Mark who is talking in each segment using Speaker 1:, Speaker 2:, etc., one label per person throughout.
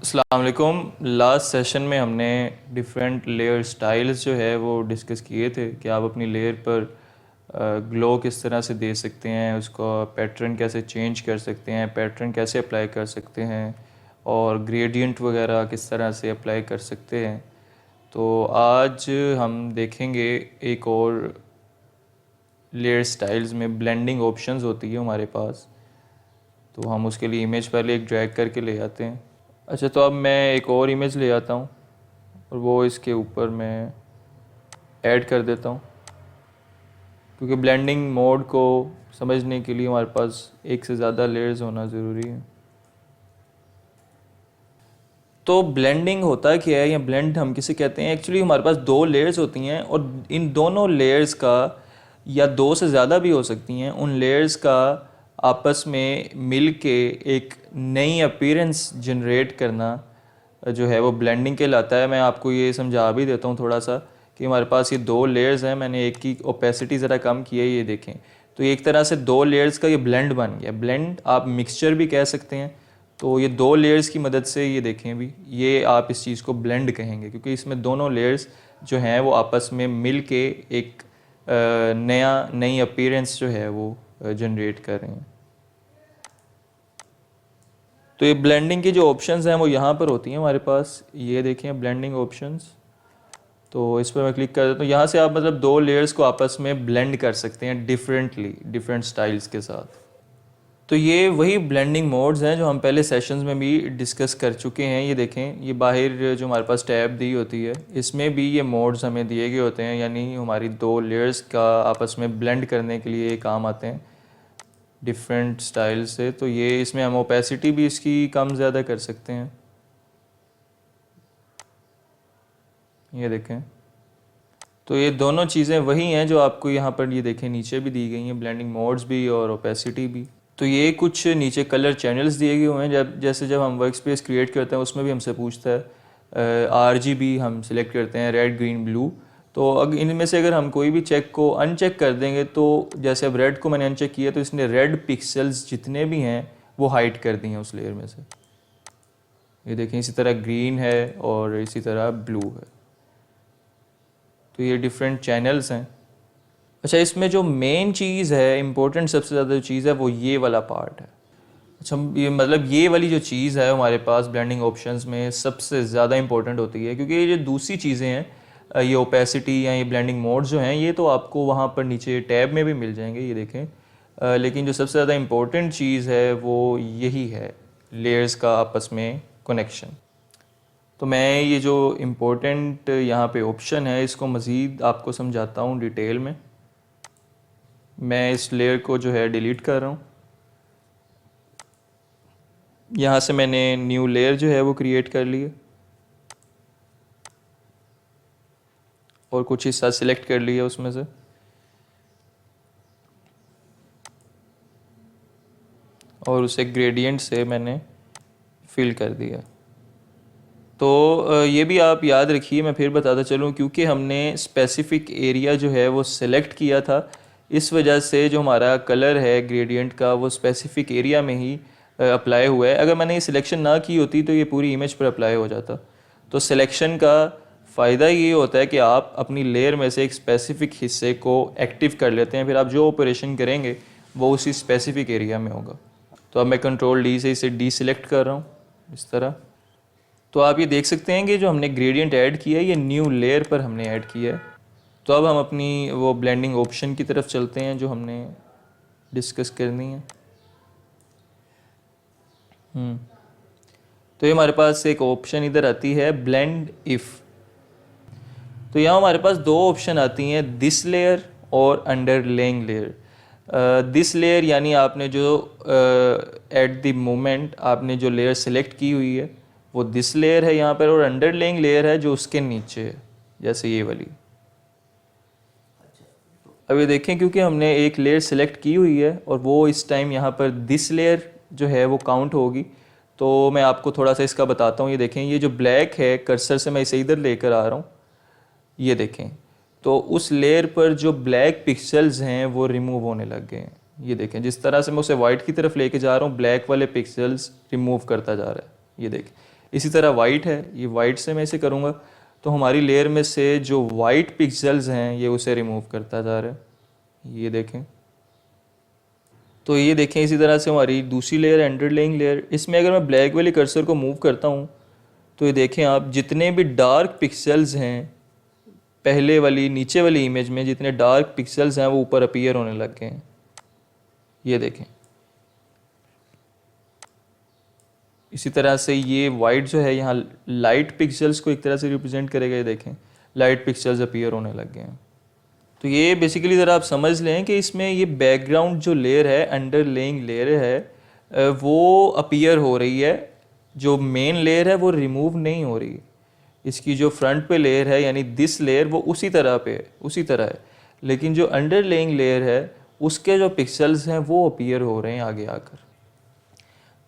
Speaker 1: अस्सलाम वालेकुम। Last session में हमने डिफरेंट लेयर स्टाइल्स जो है वो डिस्कस किए थे कि आप अपनी लेयर पर ग्लो किस तरह से दे सकते हैं, उसका पैटर्न कैसे चेंज कर सकते हैं, पैटर्न कैसे अप्लाई कर सकते हैं और ग्रेडियंट वगैरह किस तरह से अप्लाई कर सकते हैं। तो आज हम देखेंगे एक और लेयर स्टाइल्स में ब्लेंडिंग ऑप्शंस होती है हमारे पास। तो हम उसके लिए इमेज पहले एक ड्रैग करके ले आते हैं। अच्छा, तो अब मैं एक और इमेज ले आता हूँ और वो इसके ऊपर मैं ऐड कर देता हूँ, क्योंकि ब्लेंडिंग मोड को समझने के लिए हमारे पास एक से ज़्यादा लेयर्स होना ज़रूरी है। तो ब्लेंडिंग होता क्या है या ब्लेंड हम किसे कहते हैं? एक्चुअली हमारे पास दो लेयर्स होती हैं और इन दोनों लेयर्स का, या दो से ज़्यादा भी हो सकती हैं, उन लेयर्स का आपस में मिल के एक नई अपीयरेंस जनरेट करना जो है वो ब्लेंडिंग कहलाता है। मैं आपको ये समझा भी देता हूँ थोड़ा सा कि हमारे पास ये दो लेयर्स हैं, मैंने एक की ओपेसिटी ज़रा कम की है, ये देखें। तो एक तरह से दो लेयर्स का ये ब्लेंड बन गया। ब्लेंड आप मिक्सचर भी कह सकते हैं। तो ये दो लेयर्स की मदद से, ये देखें भी, ये आप इस चीज़ को ब्लेंड कहेंगे, क्योंकि इसमें दोनों लेयर्स जो हैं वो आपस में मिल के एक नई अपीयरेंस जो है वो जनरेट कर रहे हैं। तो ये ब्लेंडिंग की जो ऑप्शंस हैं वो यहाँ पर होती हैं हमारे पास। ये देखें ब्लेंडिंग ऑप्शंस, तो इस पर मैं क्लिक कर देता हूँ। यहाँ से आप मतलब दो लेयर्स को आपस में ब्लेंड कर सकते हैं डिफरेंटली, डिफरेंट स्टाइल्स के साथ। तो ये वही ब्लेंडिंग मोड्स हैं जो हम पहले सेशंस में भी डिस्कस कर चुके हैं। ये देखें, ये बाहर जो हमारे पास टैब दी होती है, इसमें भी ये मोड्स हमें दिए गए होते हैं, यानी हमारी दो लेयर्स का आपस में ब्लेंड करने के लिए ये काम आते हैं डिफरेंट स्टाइल से। तो ये इसमें हम ओपेसिटी भी इसकी कम ज़्यादा कर सकते हैं। ये देखें, तो ये दोनों चीज़ें वही हैं जो आपको यहाँ पर, ये देखें, नीचे भी दी गई हैं, ब्लेंडिंग मोड्स भी और ओपेसिटी भी। तो ये कुछ नीचे कलर चैनल्स दिए गए हुए हैं। जब हम वर्क स्पेस क्रिएट करते हैं उसमें भी हमसे पूछता है RGB हम सिलेक्ट करते हैं, रेड ग्रीन ब्लू। तो अगर इनमें से अगर हम कोई भी चेक को अनचेक कर देंगे, तो जैसे अब रेड को मैंने अनचेक किया तो इसने रेड पिक्सल्स जितने भी हैं वो हाइड कर दी हैं उस लेयर में से। ये देखें, इसी तरह ग्रीन है और इसी तरह ब्लू है। तो ये डिफरेंट चैनल्स हैं। अच्छा, इसमें जो मेन चीज़ है, इम्पोर्टेंट सबसे ज़्यादा जो चीज़ है वो ये वाला पार्ट है। अच्छा, ये मतलब ये वाली जो चीज़ है हमारे पास ब्लेंडिंग ऑप्शंस में सबसे ज़्यादा इंपॉर्टेंट होती है, क्योंकि ये जो दूसरी चीज़ें हैं, ये ओपेसिटी या ये ब्लेंडिंग मोड्स जो हैं, ये तो आपको वहाँ पर नीचे टैब में भी मिल जाएंगे, ये देखें। लेकिन जो सबसे ज़्यादा इम्पोर्टेंट चीज़ है वो यही है, लेयर्स का आपस में कनेक्शन। तो मैं ये जो इम्पोर्टेंट यहाँ पे ऑप्शन है इसको मज़ीद आपको समझाता हूँ डिटेल में। मैं इस लेयर को जो है डिलीट कर रहा हूँ। यहाँ से मैंने न्यू लेयर जो है वो क्रिएट कर ली है और कुछ हिस्सा सिलेक्ट कर लिया उसमें से, और उसे ग्रेडियंट से मैंने फिल कर दिया। तो ये भी आप याद रखिए, मैं फिर बताता चलूँ, क्योंकि हमने स्पेसिफिक एरिया जो है वो सिलेक्ट किया था, इस वजह से जो हमारा कलर है ग्रेडियंट का वो स्पेसिफिक एरिया में ही अप्लाई हुआ है। अगर मैंने ये सिलेक्शन ना की होती तो ये पूरी इमेज पर अप्लाई हो जाता। तो सिलेक्शन का फ़ायदा ये होता है कि आप अपनी लेयर में से एक स्पेसिफिक हिस्से को एक्टिव कर लेते हैं, फिर आप जो ऑपरेशन करेंगे वो उसी स्पेसिफिक एरिया में होगा। तो अब मैं कंट्रोल D से इसे डीसिलेक्ट कर रहा हूँ इस तरह। तो आप ये देख सकते हैं कि जो हमने ग्रेडियंट ऐड किया है ये न्यू लेयर पर हमने ऐड किया है। तो अब हम अपनी वो ब्लेंडिंग ऑप्शन की तरफ चलते हैं जो हमने डिस्कस करनी है। तो ये हमारे पास एक ऑप्शन इधर आती है, ब्लेंड इफ़। तो यहाँ हमारे पास दो ऑप्शन आती हैं, दिस लेयर और अंडरलेइंग लेयर। दिस लेयर यानी आपने जो एट द मोमेंट आपने जो लेयर सेलेक्ट की हुई है वो दिस लेयर है यहाँ पर, और अंडरलेइंग लेयर है जो उसके नीचे है, जैसे ये वाली। अब ये देखें, क्योंकि हमने एक लेयर सेलेक्ट की हुई है और वो इस टाइम यहाँ पर दिस लेयर जो है वो काउंट होगी। तो मैं आपको थोड़ा सा इसका बताता हूँ। ये देखें, ये जो ब्लैक है, कर्सर से मैं इसे इधर लेकर आ रहा हूँ, ये देखें, तो उस लेयर पर जो ब्लैक पिक्सल्स हैं वो रिमूव होने लग गए हैं। ये देखें, जिस तरह से मैं उसे वाइट की तरफ लेके जा रहा हूँ, ब्लैक वाले पिक्सल्स रिमूव करता जा रहा है, ये देखें। इसी तरह वाइट है, ये वाइट से मैं इसे करूँगा तो हमारी लेयर में से जो वाइट पिक्सेल्स हैं ये उसे रिमूव करता जा रहा है, ये देखें। तो ये देखें इसी तरह से हमारी दूसरी लेयर है अंडरलेइंग लेयर। इसमें अगर मैं ब्लैक वाली कर्सर को मूव करता हूँ तो ये देखें आप, जितने भी डार्क पिक्सेल्स हैं पहले वाली नीचे वाली इमेज में, जितने डार्क पिक्सेल्स हैं वो ऊपर अपीयर होने लग गए हैं, ये देखें। इसी तरह से ये वाइट जो है यहाँ लाइट पिक्सेल्स को एक तरह से रिप्रेजेंट करेगा, ये देखें लाइट पिक्सेल्स अपीयर होने लग गए हैं। तो ये बेसिकली ज़रा आप समझ लें कि इसमें ये बैकग्राउंड जो लेयर है, अंडरलेइंग लेयर है, वो अपीयर हो रही है, जो मेन लेयर है वो रिमूव नहीं हो रही। इसकी जो फ्रंट पे लेयर है यानी दिस लेयर वो उसी तरह पे है, उसी तरह है, लेकिन जो अंडरलेइंग लेयर है उसके जो पिक्सेल्स हैं वो अपीयर हो रहे हैं आगे आकर।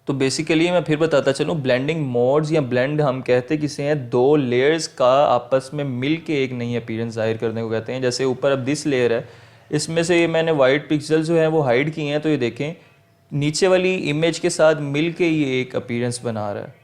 Speaker 1: तो बेसिकली मैं फिर बताता चलूँ, ब्लेंडिंग मोड्स या ब्लेंड हम कहते किसे हैं, दो लेयर्स का आपस में मिल के एक नई अपीयरेंस जाहिर करने को कहते हैं। जैसे ऊपर अब दिस लेयर है, इसमें से ये मैंने वाइट पिक्सल जो है वो हाइड किए हैं, तो ये देखें नीचे वाली इमेज के साथ मिल के ये एक अपीयरेंस बना रहा है।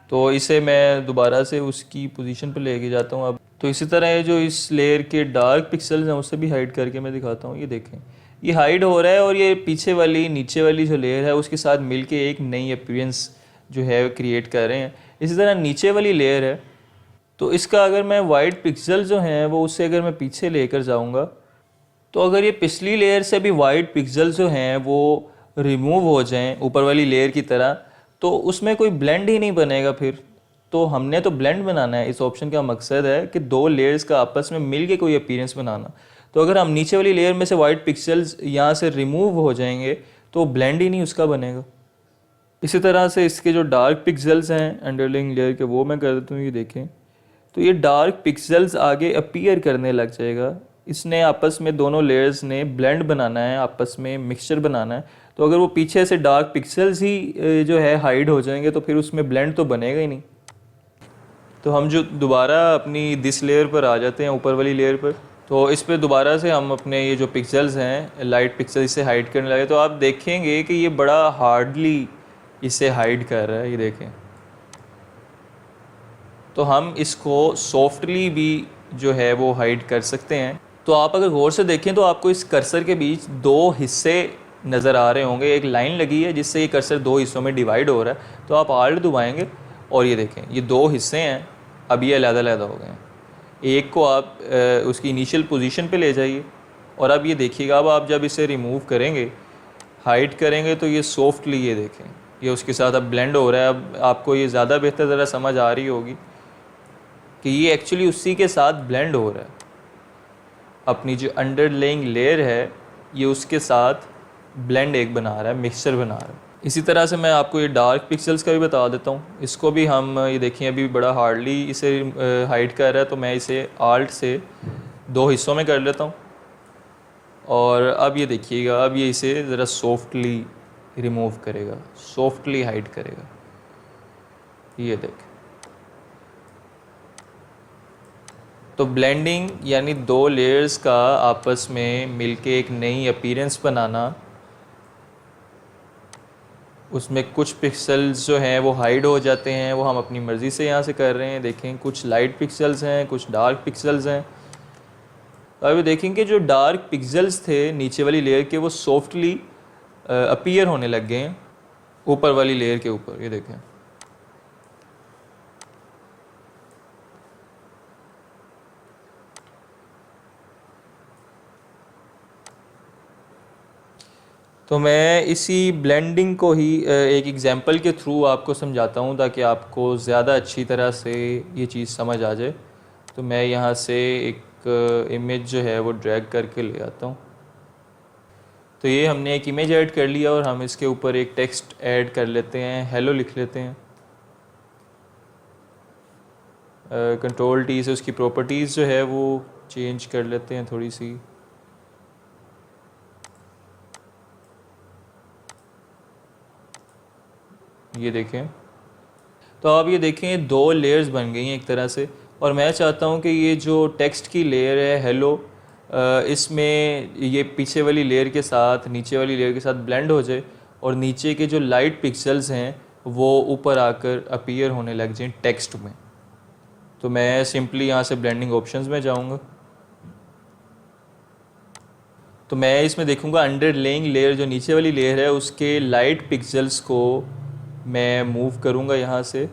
Speaker 1: तो इसे मैं दोबारा से उसकी पोजीशन पे लेके जाता हूँ अब। तो इसी तरह ये जो इस लेयर के डार्क पिक्सेल्स हैं उससे भी हाइड करके मैं दिखाता हूँ, ये देखें ये हाइड हो रहा है और ये पीछे वाली नीचे वाली जो लेयर है उसके साथ मिलके एक नई अपीयरेंस जो है क्रिएट कर रहे हैं। इसी तरह नीचे वाली लेयर है, तो इसका अगर मैं वाइट पिक्सल जो हैं वो उससे अगर मैं पीछे लेकर जाऊंगा तो अगर ये पिछली लेयर से भी वाइट पिक्सल जो हैं वो रिमूव हो जाएं ऊपर वाली लेयर की तरह, तो उसमें कोई ब्लेंड ही नहीं बनेगा फिर। तो हमने तो ब्लेंड बनाना है, इस ऑप्शन का मकसद है कि दो लेयर्स का आपस में मिल के कोई अपीयरेंस बनाना। तो अगर हम नीचे वाली लेयर में से वाइट पिक्सेल्स यहाँ से रिमूव हो जाएंगे तो ब्लेंड ही नहीं उसका बनेगा। इसी तरह से इसके जो डार्क पिक्सेल्स हैं अंडरलाइंग लेयर के वो मैं कर देता हूँ, ये देखें तो ये डार्क पिक्सेल्स आगे अपीयर करने लग जाएगा। इसने आपस में दोनों लेयर्स ने ब्लेंड बनाना है, आपस में मिक्सचर बनाना है। तो अगर वो पीछे से डार्क पिक्सेल्स ही जो है हाइड हो जाएंगे तो फिर उसमें ब्लेंड तो बनेगा ही नहीं। तो हम जो दोबारा अपनी दिस लेयर पर आ जाते हैं, ऊपर वाली लेयर पर, तो इस पर दोबारा से हम अपने ये जो पिक्सेल्स हैं लाइट पिक्सल इसे हाइड करने लगे, तो आप देखेंगे कि ये बड़ा हार्डली इसे हाइड कर रहा है, ये देखें। तो हम इसको सॉफ्टली भी जो है वो हाइड कर सकते हैं। तो आप अगर गौर से देखें तो आपको इस कर्सर के बीच दो हिस्से नज़र आ रहे होंगे, एक लाइन लगी है जिससे ये कर्सर दो हिस्सों में डिवाइड हो रहा है। तो आप आल्ट दबाएंगे और ये देखें ये दो हिस्से हैं, अब ये अलग-अलग हो गए हैं। एक को आप उसकी इनिशियल पोजीशन पे ले जाइए और अब ये देखिएगा, अब आप जब इसे रिमूव करेंगे, हाइड करेंगे तो ये सॉफ्टली ये देखें ये उसके साथ अब ब्लेंड हो रहा है। अब आपको ये ज़्यादा बेहतर ज़रा समझ आ रही होगी कि ये एक्चुअली उसी के साथ ब्लेंड हो रहा है। अपनी जो अंडरलेइंग लेयर है ये उसके साथ ब्लेंड एक बना रहा है, मिक्सचर बना रहा है। इसी तरह से मैं आपको ये डार्क पिक्सेल्स का भी बता देता हूँ। इसको भी हम ये देखिए अभी बड़ा हार्डली इसे हाइड कर रहा है, तो मैं इसे आल्ट से दो हिस्सों में कर लेता हूँ और अब ये देखिएगा अब ये इसे ज़रा सॉफ्टली रिमूव करेगा, सॉफ्टली हाइड करेगा, ये देखें। तो ब्लेंडिंग यानी दो लेयर्स का आपस में मिलके एक नई अपीयरेंस बनाना, उसमें कुछ पिक्सेल्स जो हैं वो हाइड हो जाते हैं, वो हम अपनी मर्ज़ी से यहाँ से कर रहे हैं। देखें कुछ लाइट पिक्सेल्स हैं, कुछ डार्क पिक्सेल्स हैं। अभी देखेंगे जो डार्क पिक्सेल्स थे नीचे वाली लेयर के वो सॉफ्टली अपीयर होने लग गए हैं ऊपर वाली लेयर के ऊपर, ये देखें। तो मैं इसी ब्लेंडिंग को ही एक एग्जांपल के थ्रू आपको समझाता हूँ ताकि आपको ज़्यादा अच्छी तरह से ये चीज़ समझ आ जाए। तो मैं यहाँ से एक इमेज जो है वो ड्रैग करके ले आता हूँ। तो ये हमने एक इमेज ऐड कर लिया और हम इसके ऊपर एक टेक्स्ट ऐड कर लेते हैं, हेलो लिख लेते हैं। कंट्रोल टी से उसकी प्रॉपर्टीज़ जो है वो चेंज कर लेते हैं थोड़ी सी। ये देखें तो आप ये देखें दो लेयर्स बन गई हैं एक तरह से, और मैं चाहता हूँ कि ये जो टेक्स्ट की लेयर है हेलो, इसमें ये पीछे वाली लेयर के साथ नीचे वाली लेयर के साथ ब्लेंड हो जाए और नीचे के जो लाइट पिक्सेल्स हैं वो ऊपर आकर अपीयर होने लग जाएं टेक्स्ट में। तो मैं सिंपली यहाँ से ब्लेंडिंग ऑप्शंस में जाऊँगा, तो मैं इसमें देखूँगा अंडरलेइंग लेयर, जो नीचे वाली लेयर है उसके लाइट पिक्सेल्स को मैं मूव करूँगा यहाँ से।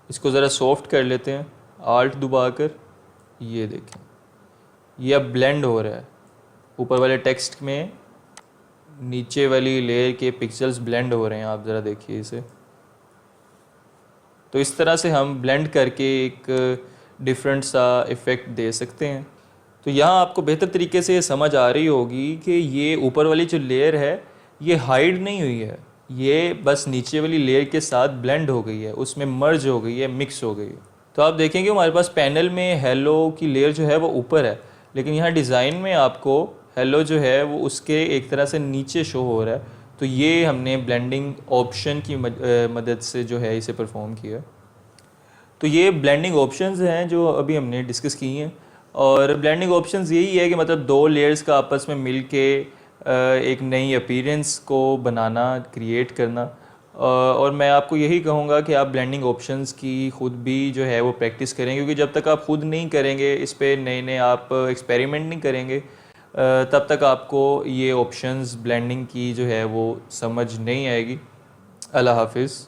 Speaker 1: इसको ज़रा सॉफ्ट कर लेते हैं आल्ट दबाकर। ये देखें, ये अब ब्लेंड हो रहा है ऊपर वाले टेक्स्ट में, नीचे वाली लेयर के पिक्सेल्स ब्लेंड हो रहे हैं। आप ज़रा देखिए इसे। तो इस तरह से हम ब्लेंड करके एक डिफरेंट सा इफ़ेक्ट दे सकते हैं। तो यहाँ आपको बेहतर तरीके से ये समझ आ रही होगी कि ये ऊपर वाली जो लेयर है ये हाइड नहीं हुई है, ये बस नीचे वाली लेयर के साथ ब्लेंड हो गई है, उसमें मर्ज हो गई है, मिक्स हो गई है। तो आप देखेंगे हमारे पास पैनल में हेलो की लेयर जो है वो ऊपर है, लेकिन यहाँ डिज़ाइन में आपको हेलो जो है वो उसके एक तरह से नीचे शो हो रहा है। तो ये हमने ब्लेंडिंग ऑप्शन की मदद से जो है इसे परफॉर्म किया। तो ये ब्लेंडिंग ऑप्शंस हैं जो अभी हमने डिस्कस की हैं। और ब्लेंडिंग ऑप्शंस यही है कि मतलब दो लेयर्स का आपस में मिल के एक नई अपीयरेंस को बनाना, क्रिएट करना। और मैं आपको यही कहूँगा कि आप ब्लेंडिंग ऑप्शंस की ख़ुद भी जो है वो प्रैक्टिस करें, क्योंकि जब तक आप ख़ुद नहीं करेंगे, इस पे नए नए आप एक्सपेरिमेंट नहीं करेंगे, तब तक आपको ये ऑप्शंस ब्लेंडिंग की जो है वो समझ नहीं आएगी। अल्लाह हाफिज़।